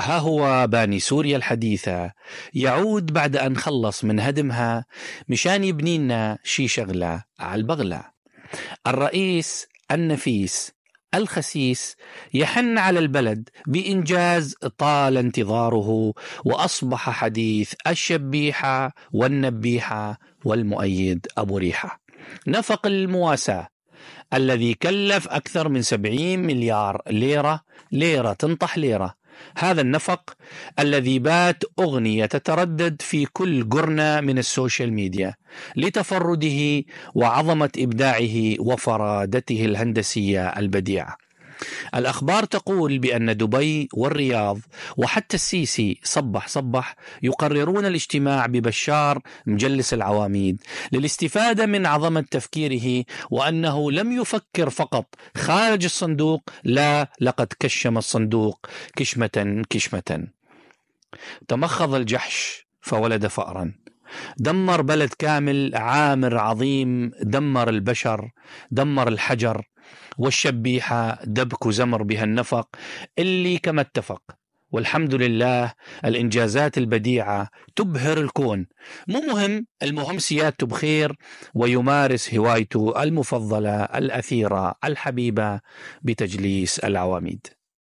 ها هو باني سوريا الحديثة يعود بعد أن خلص من هدمها مشان يبني لنا شي شغلة على البغلة. الرئيس النفيس الخسيس يحن على البلد بإنجاز طال انتظاره، وأصبح حديث الشبيحة والنبيحة والمؤيد أبو ريحة. نفق المواساة الذي كلف أكثر من 70 مليار ليرة تنطح ليرة. هذا النفق الذي بات أغنية تتردد في كل قرنة من السوشيال ميديا لتفرده وعظمة إبداعه وفرادته الهندسية البديعة. الأخبار تقول بأن دبي والرياض وحتى السيسي صبح يقررون الاجتماع ببشار مجلس العواميد للاستفادة من عظمة تفكيره، وأنه لم يفكر فقط خارج الصندوق، لا، لقد كشم الصندوق كشمة. تمخض الجحش فولد فأرا، دمر بلد كامل، عامر عظيم، دمر البشر، دمر الحجر، والشبيحة دبك وزمر بها النفق اللي كما اتفق. والحمد لله الإنجازات البديعة تبهر الكون. مو مهم، المهم سيادته بخير ويمارس هوايته المفضلة الأثيرة الحبيبة بتجليس العواميد.